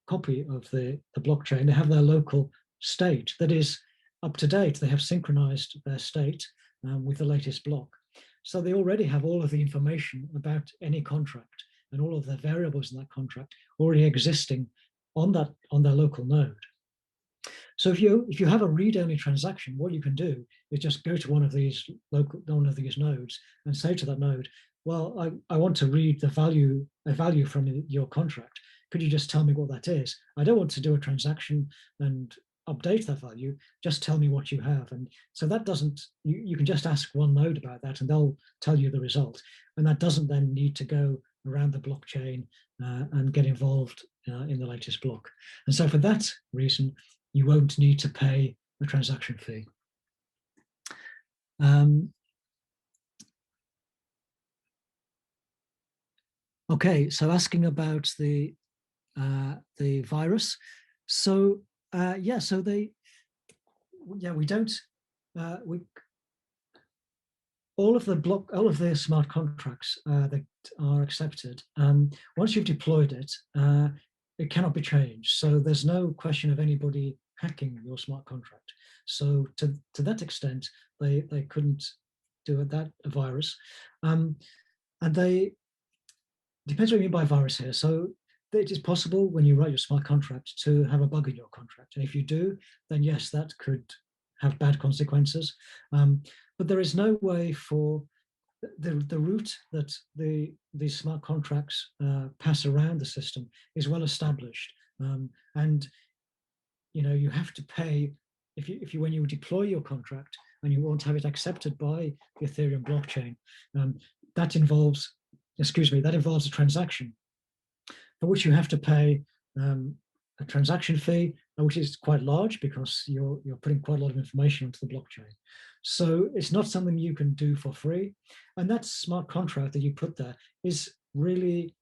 copy of the blockchain. They have their local state that is up to date. They have synchronized their state with the latest block. So they already have all of the information about any contract and all of the variables in that contract already existing on their local node. So if you have a read-only transaction, what you can do is just go to one of these nodes and say to that node, well, I want to read a value from your contract. Could you just tell me what that is? I don't want to do a transaction and update that value. Just tell me what you have. And so that doesn't, you can just ask one node about that and they'll tell you the result. And that doesn't then need to go around the blockchain and get involved in the latest block. And so for that reason, you won't need to pay a transaction fee. Okay, so asking about the virus. So we don't all of the smart contracts that are accepted. Once you've deployed it, it cannot be changed. So there's no question of anybody hacking your smart contract. So to that extent, they couldn't do that virus. And they depends what you mean by virus here. So it is possible when you write your smart contract to have a bug in your contract. And if you do, then yes, that could have bad consequences. But there is no way for the route that these smart contracts pass around the system is well established. And you have to pay if you when you deploy your contract and you want to have it accepted by the Ethereum blockchain, that involves a transaction for which you have to pay a transaction fee, which is quite large because you're putting quite a lot of information onto the blockchain. So it's not something you can do for free. And that smart contract that you put there is very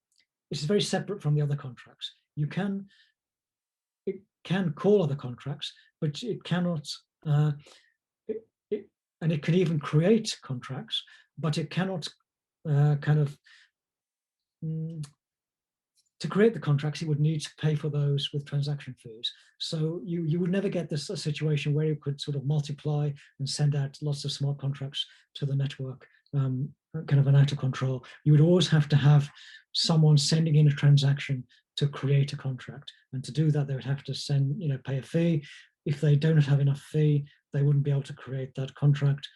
separate from the other contracts. It can call other contracts, but it cannot, and it can even create contracts, but it cannot to create the contracts, it would need to pay for those with transaction fees. So you would never get a situation where you could sort of multiply and send out lots of smart contracts to the network, kind of an out of control. You would always have to have someone sending in a transaction to create a contract. And to do that, they would have to pay a fee. If they don't have enough fee, they wouldn't be able to create that contract.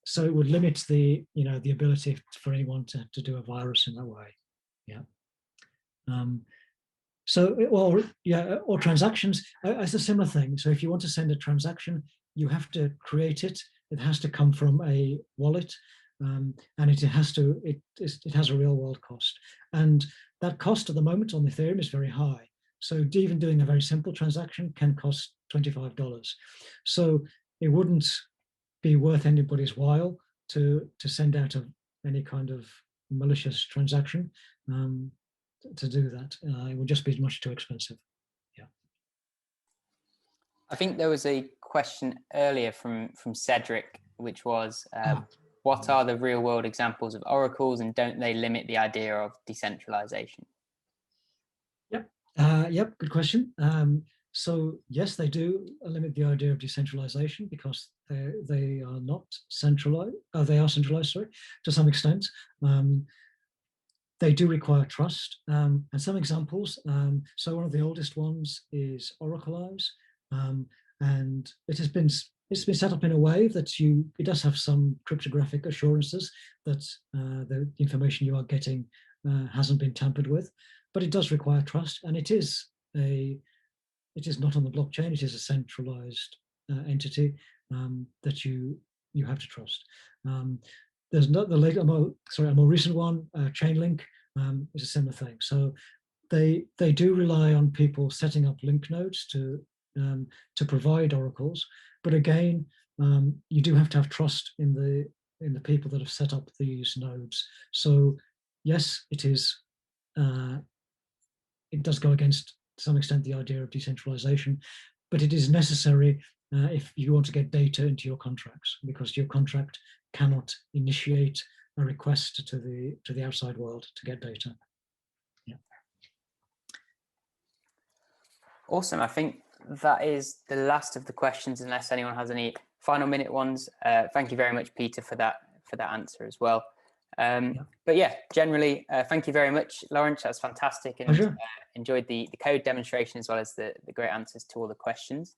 So it would limit the ability for anyone to do a virus in that way. Yeah. Or transactions, it's a similar thing. So if you want to send a transaction, you have to create it. It has to come from a wallet, and it has a real world cost. And that cost at the moment on Ethereum is very high. So even doing a very simple transaction can cost $25. So it wouldn't be worth anybody's while to send out any kind of malicious transaction. To do that, it would just be much too expensive. Yeah. I think there was a question earlier from Cedric, which was, what are the real world examples of oracles, and don't they limit the idea of decentralization? Yep, good question. So yes, they do limit the idea of decentralization because they are not centralized. They are centralized, sorry, to some extent. They do require trust, and some examples. So one of the oldest ones is Oracleize, and it's been set up in a way that it does have some cryptographic assurances that the information you are getting hasn't been tampered with, but it does require trust, and it is not on the blockchain. It is a centralized entity that you have to trust. There's not a more recent one, Chainlink, is a similar thing. So they do rely on people setting up link nodes to provide oracles, but again, you do have to have trust in the people that have set up these nodes. So yes, it does go against to some extent the idea of decentralization, but it is necessary if you want to get data into your contracts, because your contract cannot initiate a request to the outside world to get data. Yeah. Awesome. I think that is the last of the questions, unless anyone has any final minute ones. Thank you very much, Peter, for that that answer as well. But yeah, generally, thank you very much, Laurence. That's fantastic, and enjoyed the code demonstration as well as the great answers to all the questions.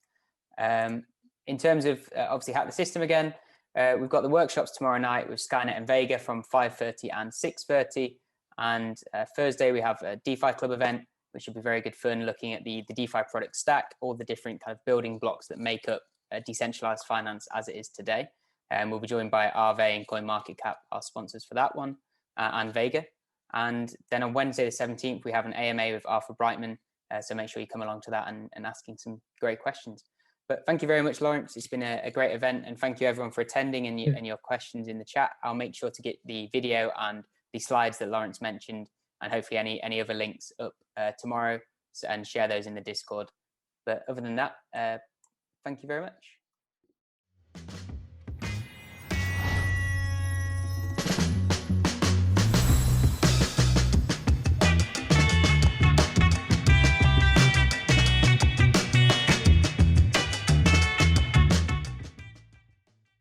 In terms of obviously Hack the System again, we've got the workshops tomorrow night with Skynet and Vega from 5:30 and 6:30, and Thursday we have a DeFi Club event, which should be very good fun, looking at the DeFi product stack, all the different kind of building blocks that make up decentralized finance as it is today. And we'll be joined by Aave and CoinMarketCap, our sponsors for that one, and Vega. And then on Wednesday the 17th, we have an AMA with Arthur Brightman. So make sure you come along to that and asking some great questions. But thank you very much, Laurence. It's been a great event, and thank you everyone for attending and your questions in the chat. I'll make sure to get the video and the slides that Laurence mentioned, and hopefully any other links up tomorrow, and share those in the Discord. But other than that, thank you very much.